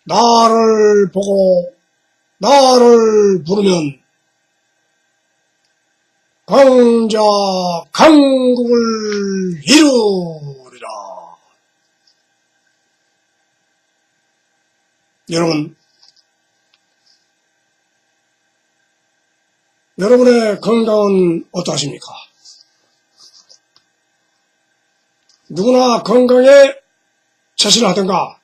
나를 보고 나를 부르면 강자 강국을 이루리라. 여러분, 여러분의 건강은 어떠하십니까? 누구나 건강에 자신하던가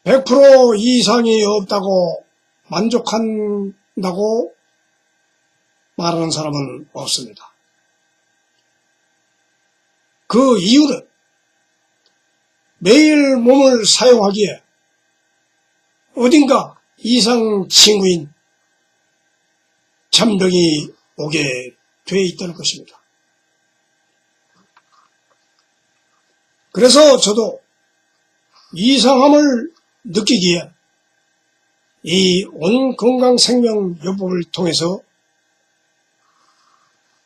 100% 이상이 없다고 만족한다고 말하는 사람은 없습니다. 그 이유는 매일 몸을 사용하기에 어딘가 이상 징후인 잔병이 오게 돼 있다는 것입니다. 그래서 저도 이상함을 느끼기에 이 온건강생명요법을 통해서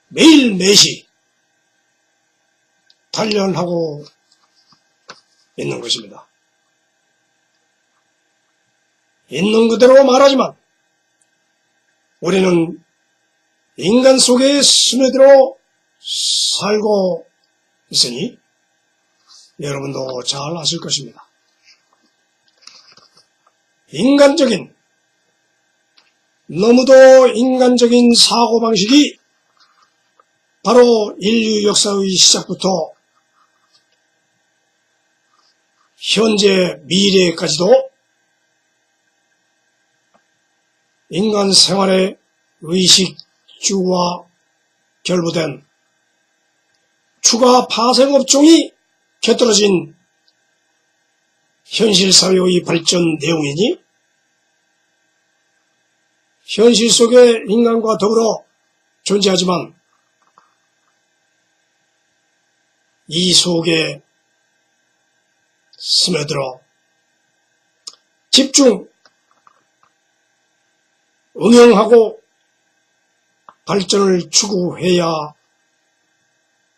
매일 매시 단련하고 있는 것입니다. 있는 그대로 말하지만 우리는 인간 속에 스며들어 살고 있으니 여러분도 잘 아실 것입니다. 너무도 인간적인 사고방식이 바로 인류 역사의 시작부터 현재 미래까지도 인간 생활의 의식주와 결부된 추가 파생업종이 곁들어진 현실사회의 발전 내용이니 현실 속의 인간과 더불어 존재하지만 이 속에 스며들어 집중, 응용하고 발전을 추구해야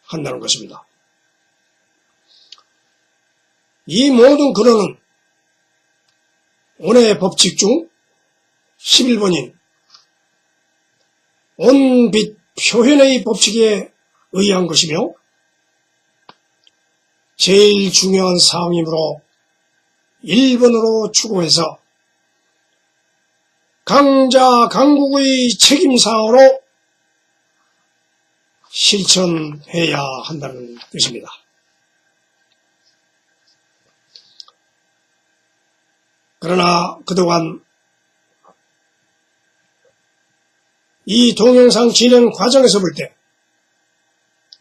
한다는 것입니다. 이 모든 근원은 오늘의 법칙 중 11번인 온빛 표현의 법칙에 의한 것이며 제일 중요한 사항이므로 1번으로 추구해서 강자 강국의 책임사항으로 실천해야 한다는 뜻입니다. 그러나 그동안 이 동영상 진행 과정에서 볼 때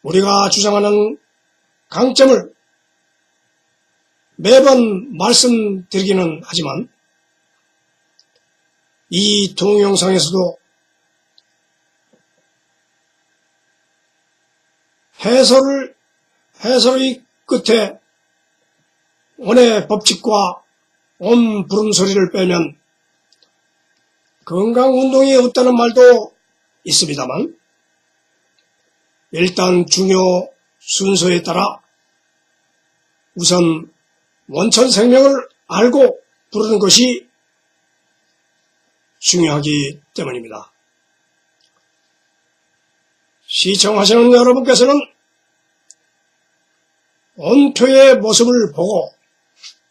우리가 주장하는 강점을 매번 말씀드리기는 하지만 이 동영상에서도 해설의 끝에 온의 법칙과 온 부름소리를 빼면 건강운동이 없다는 말도 있습니다만 일단 중요 순서에 따라 우선 원천생명을 알고 부르는 것이 중요하기 때문입니다. 시청하시는 여러분께서는 온표의 모습을 보고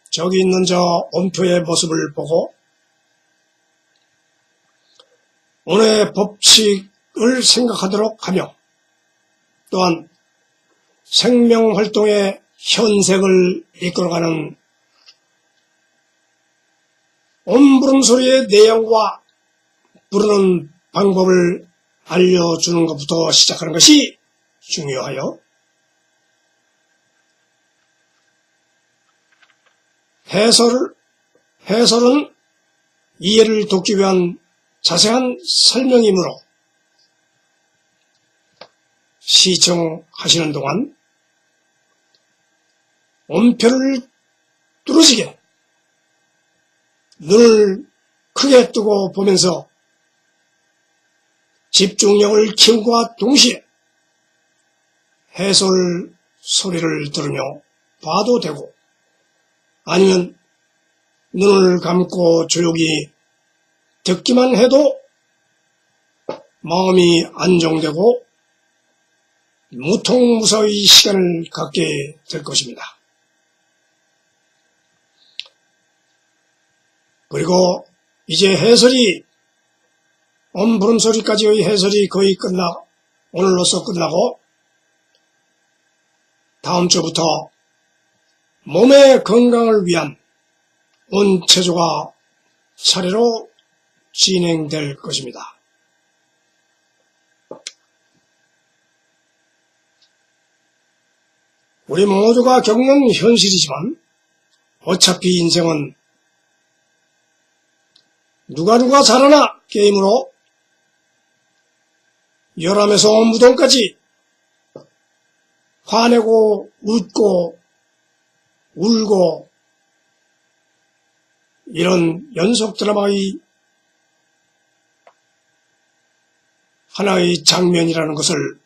저기 있는 저 온표의 모습을 보고 오늘의 법칙을 생각하도록 하며 또한 생명활동의 현색을 이끌어가는 온부름소리의 내용과 부르는 방법을 알려주는 것부터 시작하는 것이 중요하여 해설은 이해를 돕기 위한 자세한 설명이므로 시청하시는 동안 온표를 뚫으시게 눈을 크게 뜨고 보면서 집중력을 키움과 동시에 해설 소리를 들으며 봐도 되고 아니면 눈을 감고 조용히 듣기만 해도 마음이 안정되고 무통무사의 시간을 갖게 될 것입니다. 그리고 이제 해설이 엄부름소리까지의 해설이 거의 오늘로써 끝나고 다음 주부터 몸의 건강을 위한 온체조가 차례로 진행될 것입니다. 우리 모두가 겪는 현실이지만 어차피 인생은 누가 잘하나 게임으로 11에서 무덤까지 화내고 웃고 울고 이런 연속 드라마의 하나의 장면이라는 것을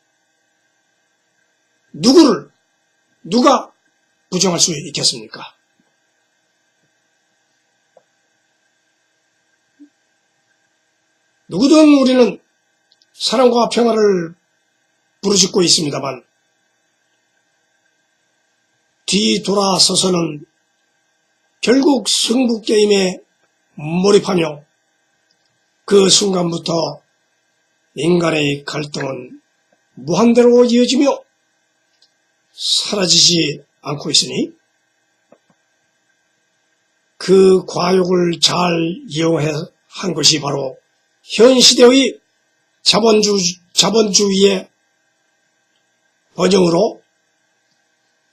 누가 부정할 수 있겠습니까? 누구든 우리는 사랑과 평화를 부르짖고 있습니다만 뒤돌아서서는 결국 승부게임에 몰입하며 그 순간부터 인간의 갈등은 무한대로 이어지며 사라지지 않고 있으니 그 과욕을 잘 이용한 것이 바로 현 시대의 자본주의의 번영으로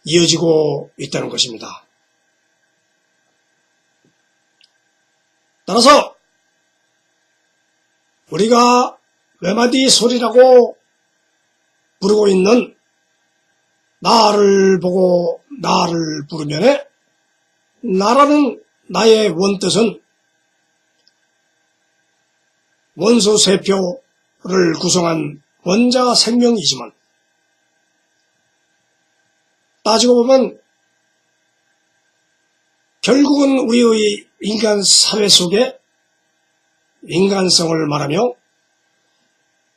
이어지고 있다는 것입니다. 따라서 우리가 외마디 소리라고 부르고 있는 나를 보고 나를 부르면에 나라는 나의 원뜻은 원소 세표를 구성한 원자 생명이지만 따지고 보면 결국은 우리의 인간 사회 속에 인간성을 말하며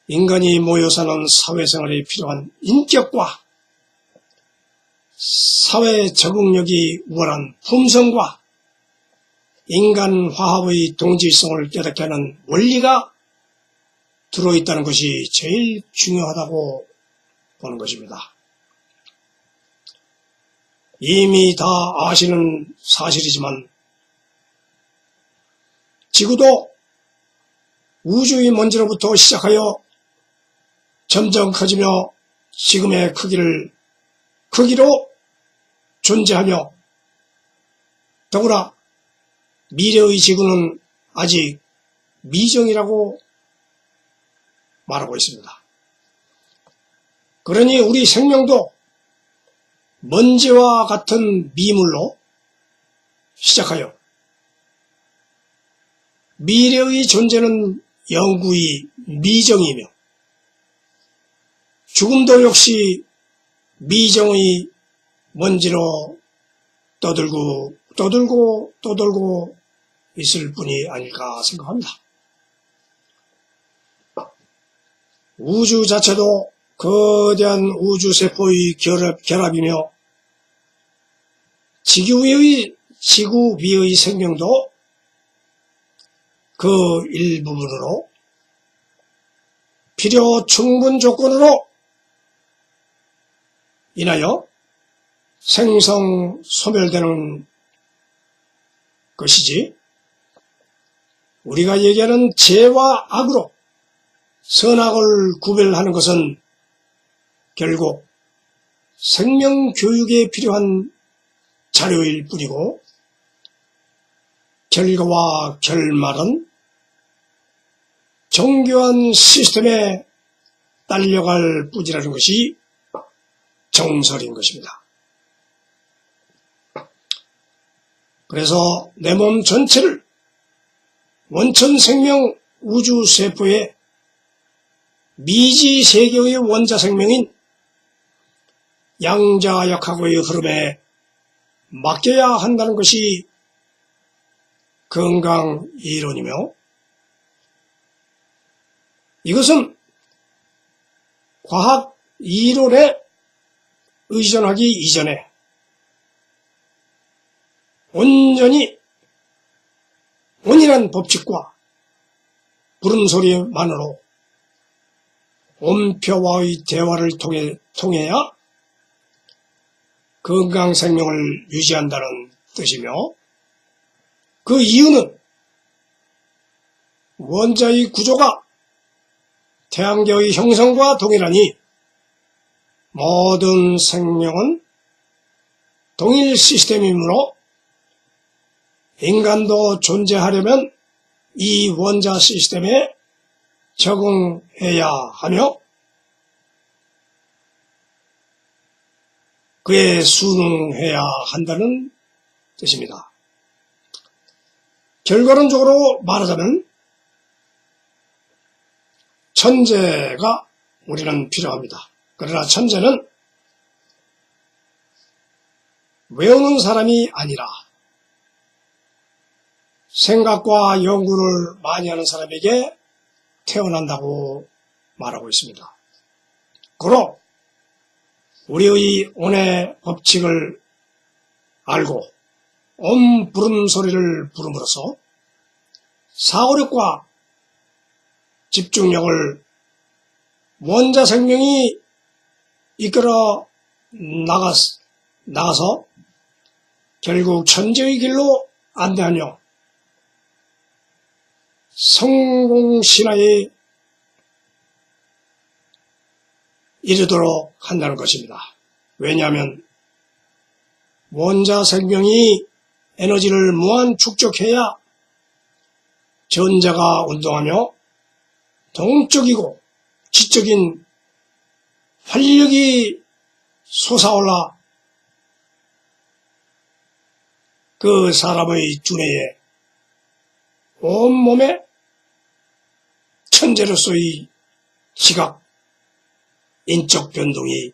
인간이 모여 사는 사회생활에 필요한 인격과 사회 적응력이 우월한 품성과 인간 화합의 동질성을 깨닫게 하는 원리가 들어있다는 것이 제일 중요하다고 보는 것입니다. 이미 다 아시는 사실이지만 지구도 우주의 먼지로부터 시작하여 점점 커지며 지금의 크기로 존재하며 더구나 미래의 지구는 아직 미정이라고 말하고 있습니다. 그러니 우리 생명도 먼지와 같은 미물로 시작하여 미래의 존재는 영구히 미정이며 죽음도 역시 미정의 먼지로 떠들고 있을 뿐이 아닐까 생각합니다. 우주 자체도 거대한 우주세포의 결합이며 지구 위의 생명도 그 일부분으로 필요 충분 조건으로 인하여 생성 소멸되는 것이지 우리가 얘기하는 죄와 악으로 선악을 구별하는 것은 결국 생명교육에 필요한 자료일 뿐이고 결과와 결말은 정교한 시스템에 딸려갈 뿐이라는 것이 정설인 것입니다. 그래서 내 몸 전체를 원천생명 우주세포의 미지세계의 원자생명인 양자역학의 흐름에 맡겨야 한다는 것이 건강 이론이며, 이것은 과학 이론에 의존하기 이전에 온전히 온전한 법칙과 부름소리만으로 온표와의 대화를 통해야 건강 생명을 유지한다는 뜻이며, 그 이유는 원자의 구조가 태양계의 형성과 동일하니 모든 생명은 동일 시스템이므로 인간도 존재하려면 이 원자 시스템에 적응해야 하며 그에 순응해야 한다는 뜻입니다. 결과론적으로 말하자면 천재가 우리는 필요합니다. 그러나 천재는 외우는 사람이 아니라 생각과 연구를 많이 하는 사람에게 태어난다고 말하고 있습니다. 그러 우리의 온의 법칙을 알고 온 부름소리를 부름으로써 사고력과 집중력을 원자 생명이 이끌어 나가서 결국 천재의 길로 안내하며 성공신화에 이르도록 한다는 것입니다. 왜냐하면 원자 생명이 에너지를 무한 축적해야 전자가 운동하며 동적이고 지적인 활력이 솟아올라 그 사람의 두뇌에 온몸에 천재로서의 지각, 인적 변동이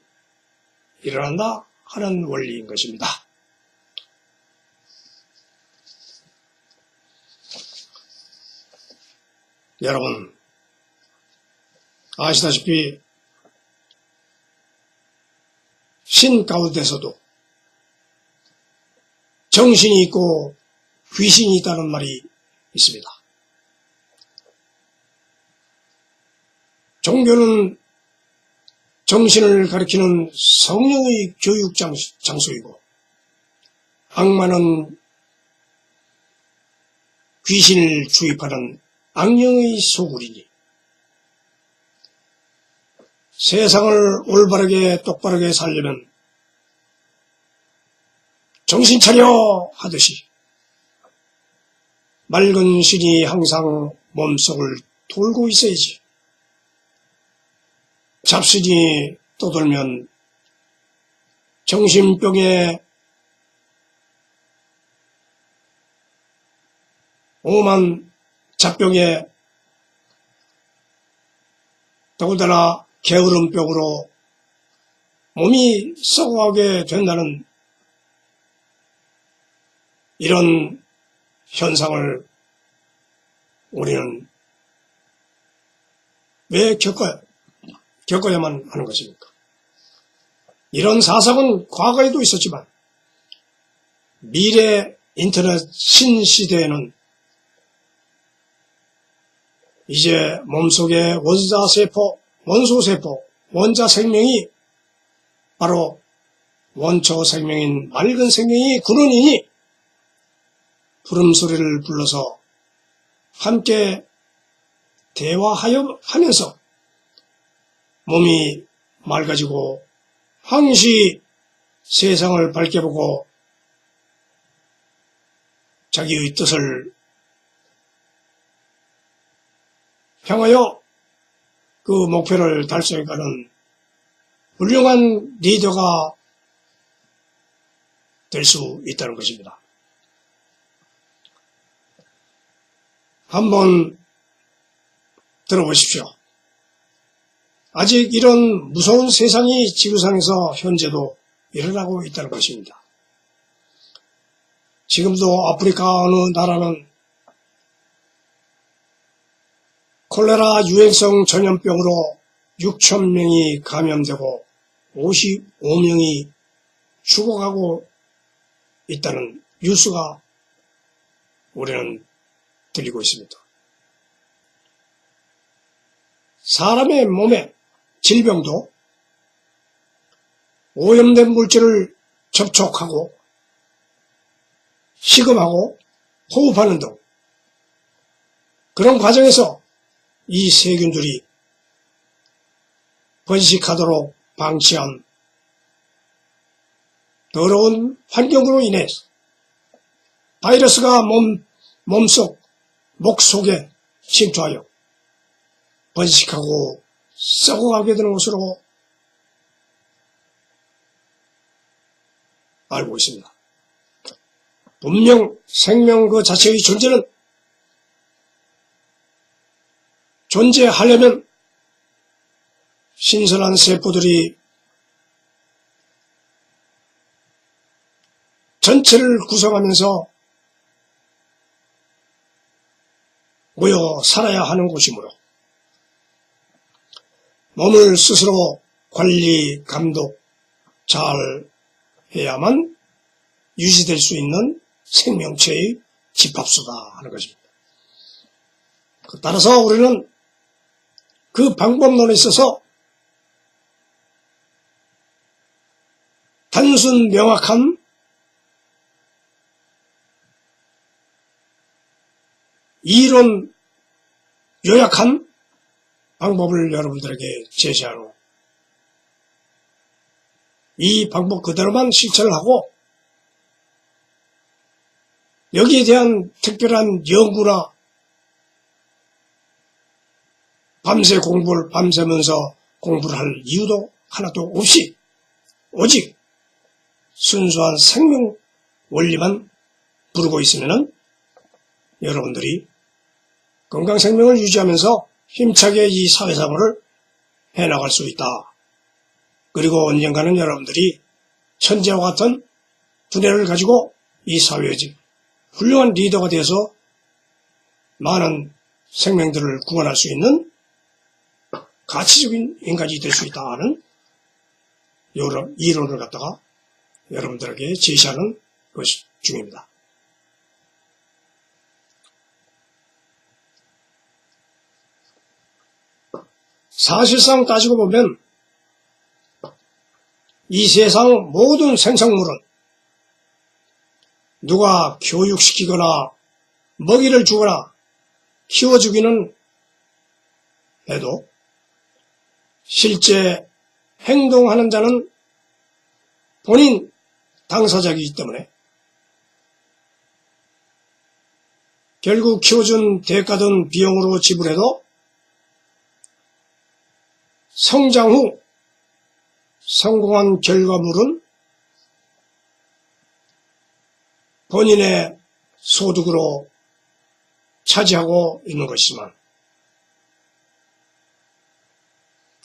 일어난다 하는 원리인 것입니다. 여러분, 아시다시피 신 가운데서도 정신이 있고 귀신이 있다는 말이 있습니다. 종교는 정신을 가리키는 성령의 교육 장소이고, 악마는 귀신을 주입하는 악령의 소굴이니, 세상을 올바르게 똑바르게 살려면 정신 차려 하듯이 맑은 신이 항상 몸속을 돌고 있어야지. 잡신이 떠돌면 정신병에 오만 잡병에 더군다나 게으름병으로 몸이 썩어가게 된다는 이런 현상을 우리는 왜 겪어야만 하는 것입니까? 이런 사상은 과거에도 있었지만 미래 인터넷 신시대에는 이제 몸속의 원자세포, 원소세포, 원자생명이 바로 원초생명인 맑은 생명이 근원이니 부름소리를 불러서 함께 대화하면서 몸이 맑아지고 항시 세상을 밝게 보고 자기의 뜻을 향하여 그 목표를 달성해가는 훌륭한 리더가 될 수 있다는 것입니다. 한번 들어보십시오. 아직 이런 무서운 세상이 지구상에서 현재도 일어나고 있다는 것입니다. 지금도 아프리카 어느 나라는 콜레라 유행성 전염병으로 6천 명이 감염되고 55명이 죽어가고 있다는 뉴스가 우리는 들리고 있습니다. 사람의 몸에 질병도 오염된 물질을 접촉하고 식음하고 호흡하는 등 그런 과정에서 이 세균들이 번식하도록 방치한 더러운 환경으로 인해서 바이러스가 몸속, 목 속에 침투하여 번식하고 썩어가게 되는 것으로 알고 있습니다. 분명 생명 그 자체의 존재는 존재하려면 신선한 세포들이 전체를 구성하면서 모여 살아야 하는 곳이므로 몸을 스스로 관리, 감독 잘 해야만 유지될 수 있는 생명체의 집합수다 하는 것입니다. 따라서 우리는 그 방법론에 있어서 단순 명확한 이론 요약한 방법을 여러분들에게 제시하노. 이 방법 그대로만 실천을 하고 여기에 대한 특별한 연구나 밤새면서 공부를 할 이유도 하나도 없이 오직 순수한 생명 원리만 부르고 있으면은 여러분들이 건강 생명을 유지하면서 힘차게 이 사회생활을 해나갈 수 있다. 그리고 언젠가는 여러분들이 천재와 같은 두뇌를 가지고 이 사회의 훌륭한 리더가 되어서 많은 생명들을 구원할 수 있는 가치적인 인간이 될 수 있다 하는 여러 이론을 갖다가 여러분들에게 제시하는 것 중입니다. 사실상 따지고 보면 이 세상 모든 생성물은 누가 교육시키거나 먹이를 주거나 키워주기는 해도 실제 행동하는 자는 본인 당사자이기 때문에 결국 키워준 대가든 비용으로 지불해도 성장 후 성공한 결과물은 본인의 소득으로 차지하고 있는 것이지만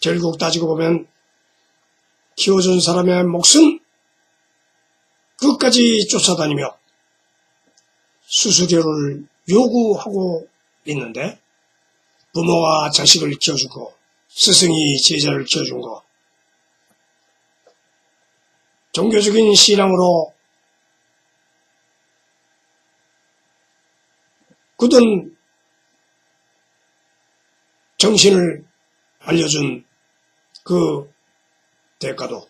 결국 따지고 보면 키워준 사람의 몫은 끝까지 쫓아다니며 수수료를 요구하고 있는데 부모가 자식을 키워주고 스승이 제자를 키워준 거 종교적인 신앙으로 굳은 정신을 알려준 그 대가도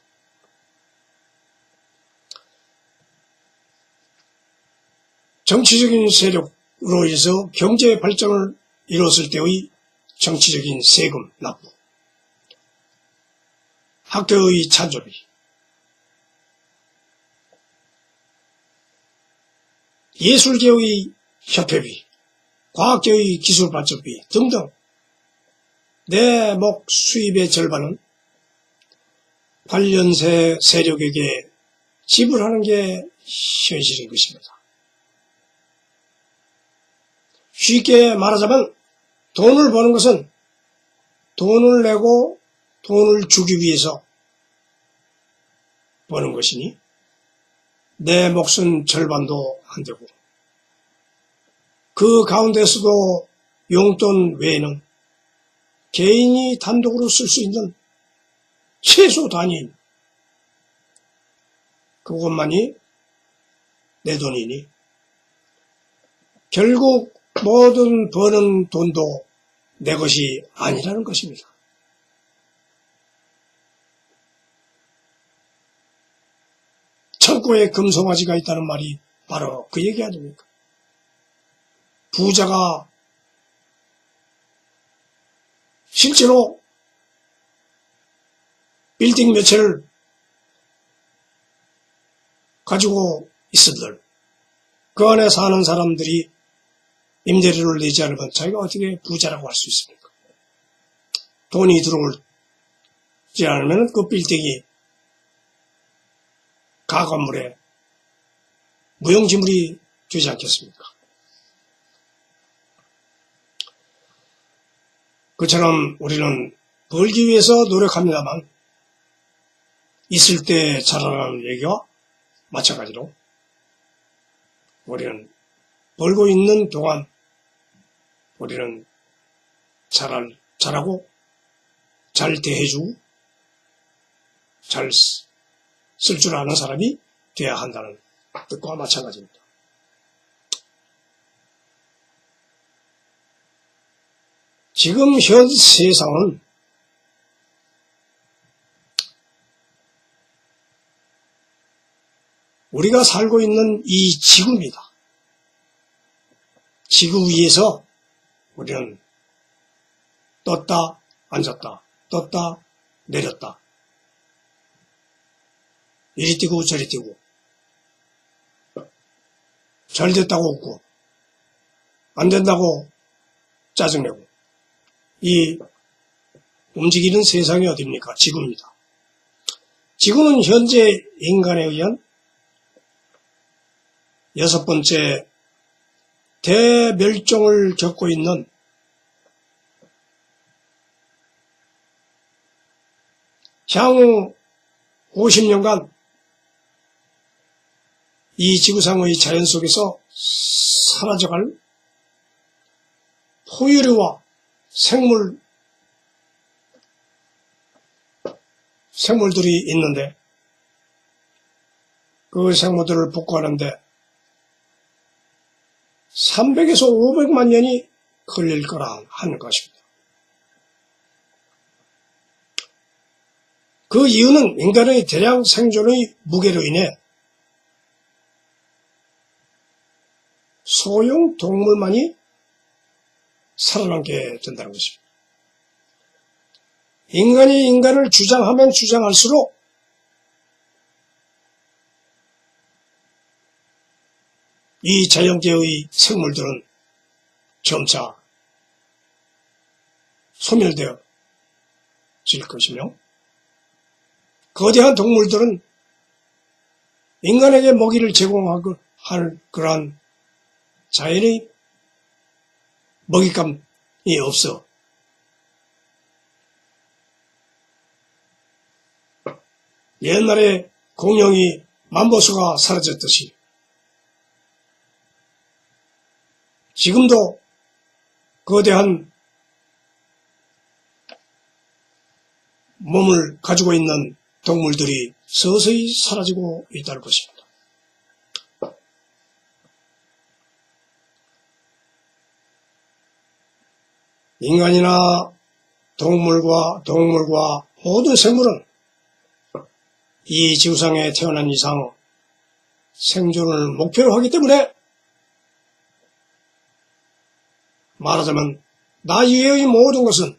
정치적인 세력으로 인해서 경제 발전을 이뤘을 때의 정치적인 세금 납부, 학교의 찬조비, 예술계의 협회비, 과학계의 기술발전비 등등 내목 수입의 절반은 관련 세력에게 지불하는 게 현실인 것입니다. 쉽게 말하자면 돈을 버는 것은 돈을 내고 돈을 주기 위해서 버는 것이니 내 몫은 절반도 안 되고 그 가운데서도 용돈 외에는 개인이 단독으로 쓸 수 있는 최소 단위인 그것만이 내 돈이니 결국 모든 버는 돈도 내 것이 아니라는 것입니다. 창고에 금송아지가 있다는 말이 바로 그 얘기 아닙니까? 부자가 실제로 빌딩 몇 채를 가지고 있으들 그 안에 사는 사람들이 임대료를 내지 않으면 자기가 어떻게 부자라고 할 수 있습니까? 돈이 들어오지 않으면 그 빌딩이 가건물에 무용지물이 되지 않겠습니까? 그처럼 우리는 벌기 위해서 노력합니다만 있을 때 자라라는 얘기와 마찬가지로 우리는 벌고 있는 동안 우리는 잘하고 잘 대해주고 잘 쓸 줄 아는 사람이 돼야 한다는 뜻과 마찬가지입니다. 지금 현 세상은 우리가 살고 있는 이 지구입니다. 지구 위에서 우리는 떴다 앉았다 떴다 내렸다 이리 뛰고 저리 뛰고 잘 됐다고 웃고 안 된다고 짜증내고 이 움직이는 세상이 어디입니까? 지구입니다. 지구는 현재 인간에 의한 6번째 대멸종을 겪고 있는 향후 50년간 이 지구상의 자연 속에서 사라져갈 포유류와 생물들이 있는데 그 생물들을 복구하는데 300에서 500만 년이 걸릴 거라 하는 것입니다. 그 이유는 인간의 대량 생존의 무게로 인해 소형 동물만이 살아남게 된다는 것입니다. 인간이 인간을 주장하면 주장할수록 이 자연계의 생물들은 점차 소멸되어질 것이며 거대한 동물들은 인간에게 먹이를 제공할 그러한 자연의 먹잇감이 없어 옛날에 공룡이 만보수가 사라졌듯이 지금도 거대한 몸을 가지고 있는 동물들이 서서히 사라지고 있다는 것입니다. 인간이나 동물과 모든 생물은 이 지구상에 태어난 이상 생존을 목표로 하기 때문에 말하자면 나 이외의 모든 것은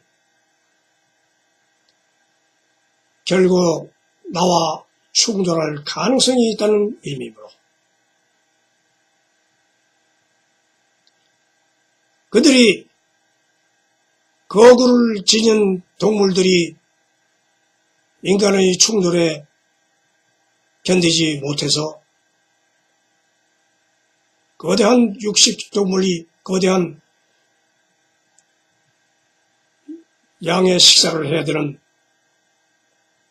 결국 나와 충돌할 가능성이 있다는 의미이므로 그들이 거구를 지닌 동물들이 인간의 충돌에 견디지 못해서 거대한 육식동물이 거대한 양의 식사를 해야 되는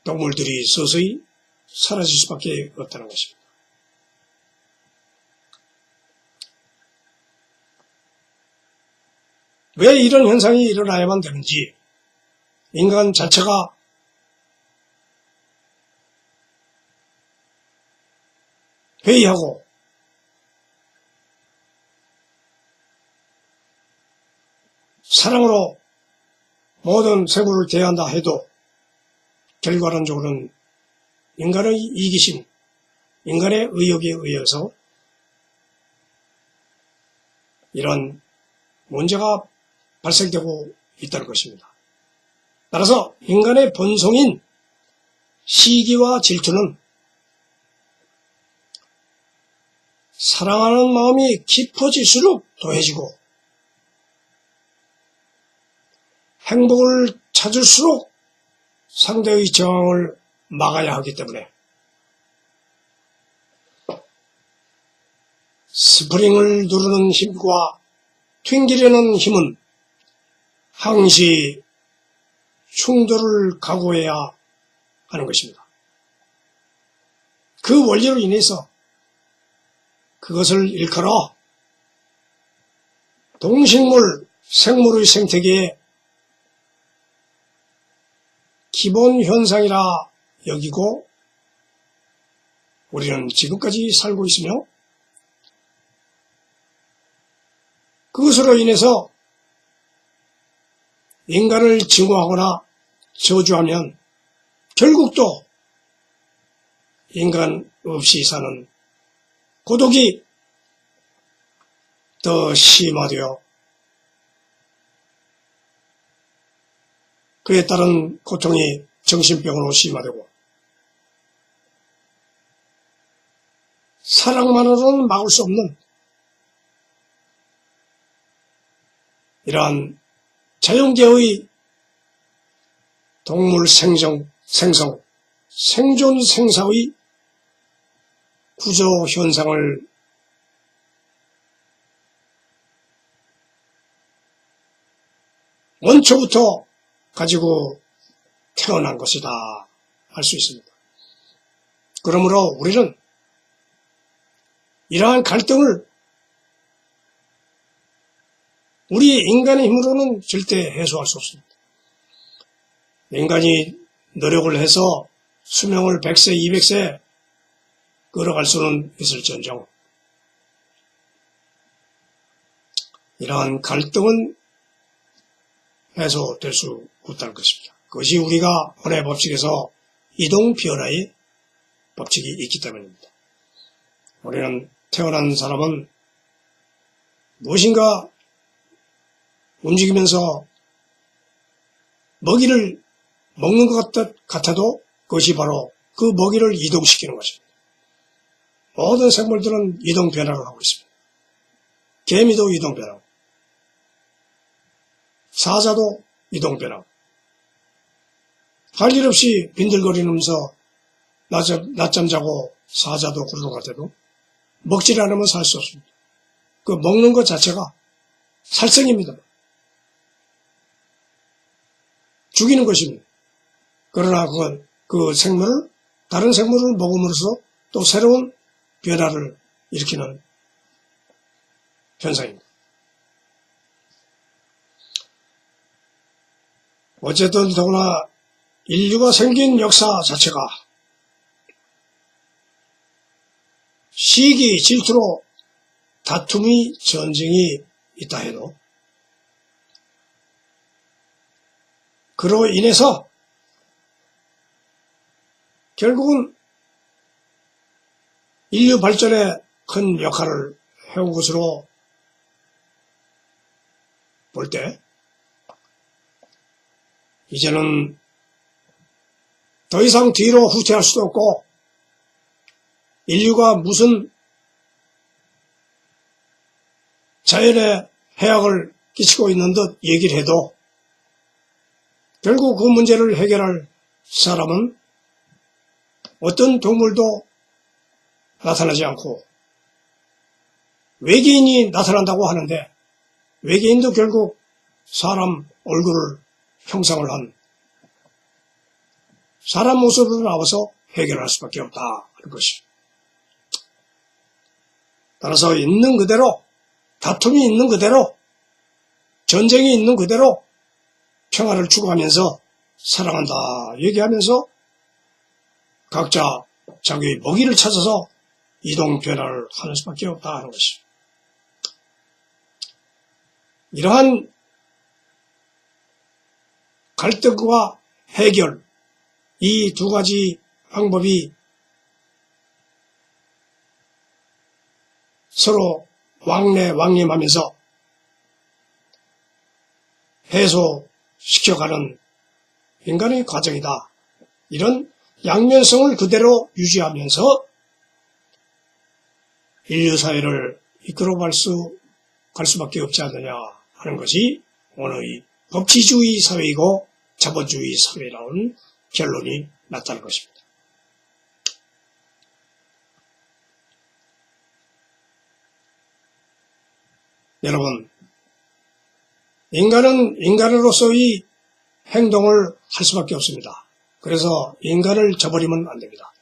동물들이 서서히 사라질 수밖에 없다는 것입니다. 왜 이런 현상이 일어나야만 되는지 인간 자체가 회의하고 사랑으로 모든 생물을 대한다 해도 결과론적으로는 인간의 이기심, 인간의 의욕에 의해서 이런 문제가 발생되고 있다는 것입니다. 따라서 인간의 본성인 시기와 질투는 사랑하는 마음이 깊어질수록 더해지고 행복을 찾을수록 상대의 저항을 막아야 하기 때문에 스프링을 누르는 힘과 튕기려는 힘은 항시 충돌을 각오해야 하는 것입니다. 그 원리로 인해서 그것을 일컬어 동식물, 생물의 생태계의 기본 현상이라 여기고 우리는 지금까지 살고 있으며 그것으로 인해서 인간을 증오하거나 저주하면 결국 또 인간 없이 사는 고독이 더 심화되어 그에 따른 고통이 정신병으로 심화되고 사랑만으로는 막을 수 없는 이러한 자연계의 동물 생성, 생존 생사의 구조 현상을 원초부터 가지고 태어난 것이다 할 수 있습니다. 그러므로 우리는 이러한 갈등을 우리 인간의 힘으로는 절대 해소할 수 없습니다. 인간이 노력을 해서 수명을 100세, 200세 끌어갈 수는 있을지언정 이러한 갈등은 해소될 수 없다는 것입니다. 그것이 우리가 혼의 법칙에서 이동변화의 법칙이 있기 때문입니다. 우리는 태어난 사람은 무엇인가 움직이면서 먹이를 먹는 것 같아도 그것이 바로 그 먹이를 이동시키는 것입니다. 모든 생물들은 이동 변화를 하고 있습니다. 개미도 이동 변화고 사자도 이동 변화고 할 일 없이 빈들거리면서 낮잠 자고 사자도 그러는 것 같아도 먹질 않으면 살 수 없습니다. 그 먹는 것 자체가 살생입니다. 죽이는 것입니다. 그러나 그건 그 생물을 다른 생물을 먹음으로써 또 새로운 변화를 일으키는 현상입니다. 어쨌든 더구나 인류가 생긴 역사 자체가 시기, 질투로 다툼이, 전쟁이 있다 해도 그로 인해서 결국은 인류 발전에 큰 역할을 해온 것으로 볼 때 이제는 더 이상 뒤로 후퇴할 수도 없고 인류가 무슨 자연에 해악을 끼치고 있는 듯 얘기를 해도 결국 그 문제를 해결할 사람은 어떤 동물도 나타나지 않고 외계인이 나타난다고 하는데 외계인도 결국 사람 얼굴을 형상을 한 사람 모습으로 나와서 해결할 수밖에 없다 하는 것이죠. 따라서 있는 그대로 다툼이 있는 그대로 전쟁이 있는 그대로 평화를 추구하면서 사랑한다 얘기하면서 각자 자기의 먹이를 찾아서 이동 변화를 하는 수밖에 없다 하는 것이죠. 이러한 갈등과 해결, 이 두 가지 방법이 서로 왕래왕림하면서 해소시켜가는 인간의 과정이다. 이런 양면성을 그대로 유지하면서 인류 사회를 이끌어갈 수밖에 없지 않느냐 하는 것이 오늘의 법치주의 사회이고 자본주의 사회라는 결론이 났다는 것입니다. 여러분, 인간은 인간으로서의 행동을 할 수밖에 없습니다. 그래서 인간을 저버리면 안 됩니다.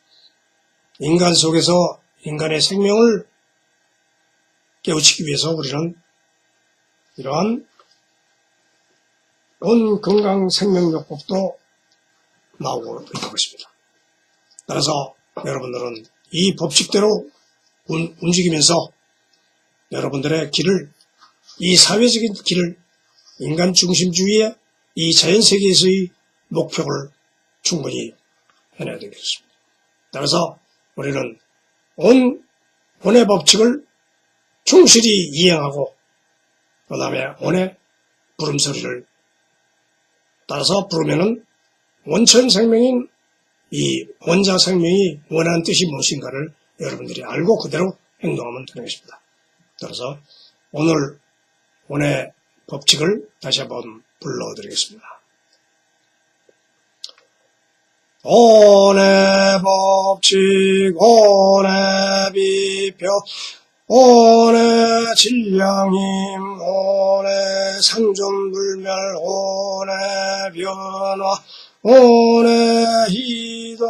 인간 속에서 인간의 생명을 깨우치기 위해서 우리는 이러한 온 건강생명요법도 나오고 있는 것입니다. 따라서 여러분들은 이 법칙대로 움직이면서 여러분들의 길을, 이 사회적인 길을, 인간 중심주의의 이 자연세계에서의 목표를 충분히 해내야 되겠습니다. 따라서 우리는 온의 법칙을 충실히 이행하고 그 다음에 온의 부름소리를 따라서 부르면은 원천 생명인 이 원자 생명이 원하는 뜻이 무엇인가를 여러분들이 알고 그대로 행동하면 되는 것입니다. 따라서 오늘 온의 법칙을 다시 한번 불러드리겠습니다. 온의 법칙, 온의 비표, 온의 질량임, 온의 상존불멸, 온의 변화, 온의 이동,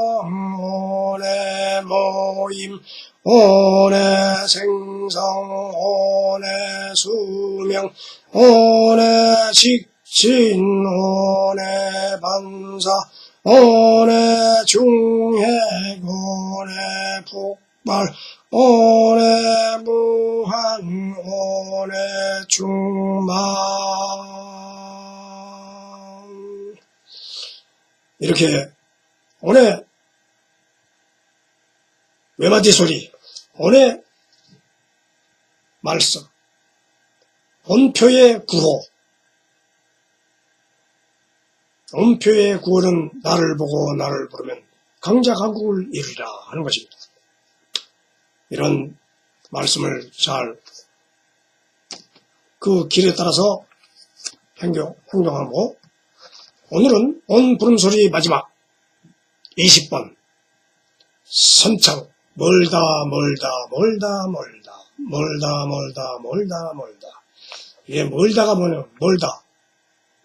온의 모임, 온의 생성, 온의 수명, 온의 직진, 온의 반사, 온의 중핵, 온의 폭발, 온의 무한, 온의 충만. 이렇게 온의 외마디 소리, 온의 말씀, 온표의 구호. 온표의 구호는 나를 보고 나를 부르면 강자강국을 이루리라 하는 것입니다. 이런 말씀을 잘 그 길에 따라서 행동하고 오늘은 온 부름소리 마지막 20번 선창 멀다 멀다 멀다 멀다 멀다 멀다 멀다 멀다. 이게 멀다가 뭐냐? 멀다.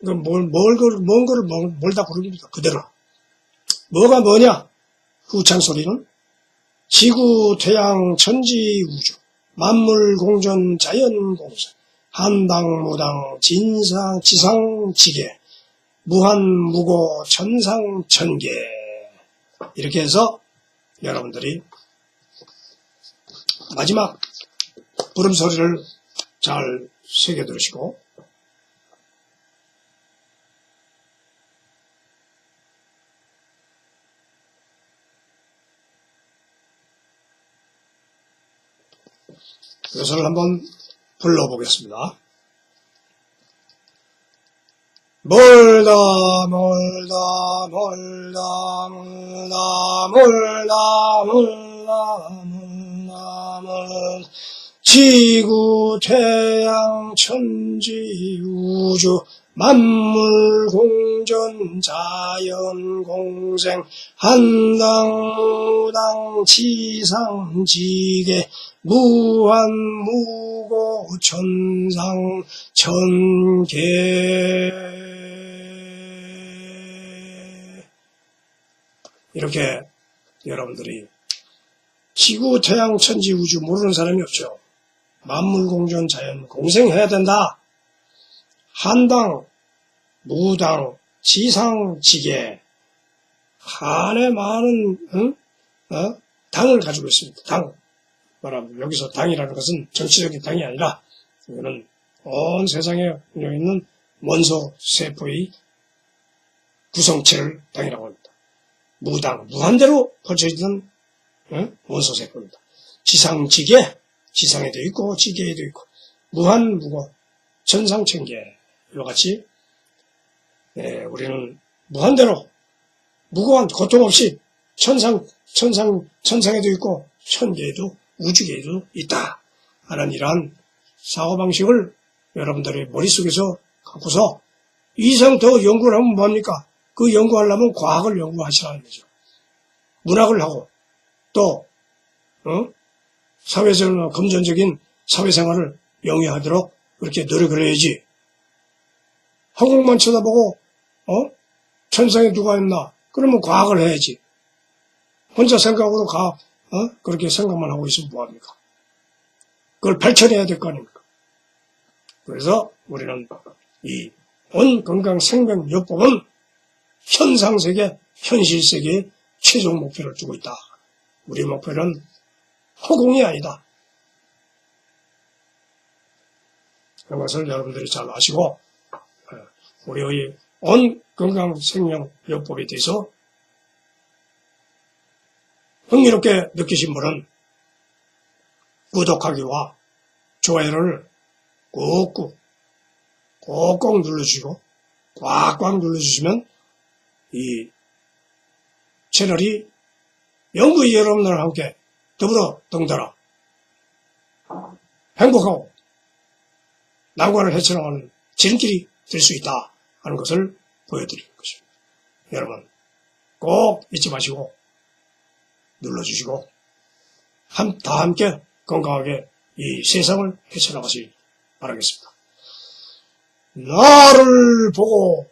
먼 거를 멀다 부릅니다. 그대로. 뭐가 뭐냐? 그 우창소리는 지구, 태양, 천지, 우주, 만물, 공전, 자연, 공사, 한당, 무당, 진상, 지상, 지계, 무한, 무고, 천상, 천계. 이렇게 해서 여러분들이 마지막 부름소리를 잘 새겨 들으시고 이것을 한번 불러보겠습니다. 멀다 멀다 멀다 멀다 멀다 멀다 멀다 멀다 지구 태양 천지 우주 만물 공전 자연 공생 한당 무당 지상 지계 무한 무고 천상 천계. 이렇게 여러분들이 지구 태양 천지 우주 모르는 사람이 없죠. 만물 공전 자연 공생해야 된다. 한당 무당 지상지계 한해 많은 당을 가지고 있습니다. 당. 말하면 여기서 당이라는 것은 정치적인 당이 아니라 이거는 온 세상에 있는 원소 세포의 구성체를 당이라고 합니다. 무당, 무한대로 퍼져있는 원소 세포입니다. 지상지계, 지상에도 있고 지계에도 있고 무한, 무고, 천상천계 이와 같이 우리는 무한대로 무고한 고통 없이 천상에도 있고 천계에도 우주계에도 있다 하는 이러한 사고방식을 여러분들의 머릿속에서 갖고서 이상 더 연구를 하면 뭐합니까? 그 연구하려면 과학을 연구하시라는 거죠. 문학을 하고 또 사회적으로 금전적인 사회생활을 영위하도록 그렇게 노력을 해야지. 한국만 쳐다보고 천상에 누가 있나? 그러면 과학을 해야지. 혼자 생각으로 그렇게 생각만 하고 있으면 뭐합니까? 그걸 발전해야 될 거 아닙니까? 그래서 우리는 이 온건강생명요법은 현상세계, 현실세계의 최종 목표를 두고 있다. 우리 목표는 허공이 아니다. 그런 것을 여러분들이 잘 아시고 우리의 온건강생명요법에 대해서 흥미롭게 느끼신 분은 구독하기와 좋아요를 꾹꾹 눌러주시고 꽉꽉 눌러주시면 이 채널이 영구히 여러분들과 함께 더불어 덩달아 행복하고 난관을 헤쳐나가는 지름길이 될 수 있다 하는 것을 보여드리는 것입니다. 여러분 꼭 잊지 마시고 눌러주시고 다 함께 건강하게 이 세상을 헤쳐나가시기 바라겠습니다. 나를 보고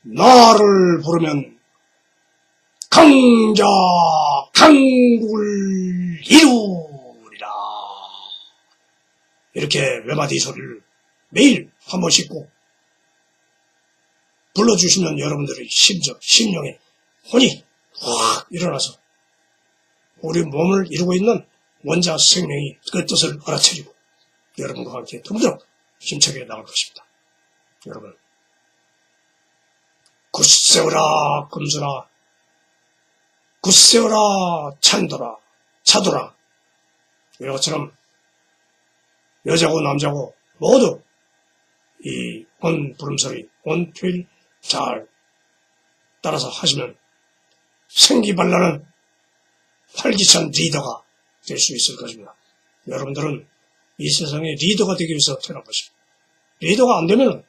나를 부르면 강자 강국을 이루리라. 이렇게 외마디 소리를 매일 한 번씩 꼭 불러주시면 여러분들의 심령에 혼이 확 일어나서 우리 몸을 이루고 있는 원자 생명이 그 뜻을 알아차리고 여러분과 함께 더불어 힘차게 나갈 것입니다. 여러분 굳세어라 금수라 굳세어라 찬도라 차도라 이런 것처럼 여자고 남자고 모두 이 온 부름소리 온 표일 잘 따라서 하시면 생기발랄한 활기찬 리더가 될 수 있을 것입니다. 여러분들은 이 세상의 리더가 되기 위해서 태어난 것입니다. 리더가 안 되면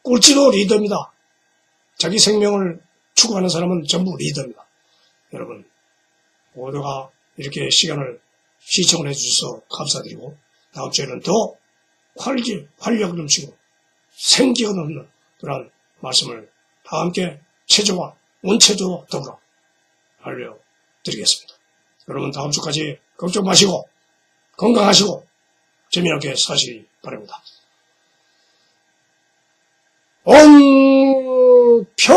꼴찌도 리더입니다. 자기 생명을 추구하는 사람은 전부 리더입니다. 여러분 모두가 이렇게 시간을 시청을 해주셔서 감사드리고 다음 주에는 더 활력 넘치고 생기가 넘는 그런 말씀을 다 함께 체조와 원체조와 더불어 알려드리겠습니다. 여러분 다음 주까지 걱정 마시고 건강하시고 재미있게 사시기 바랍니다. 온 표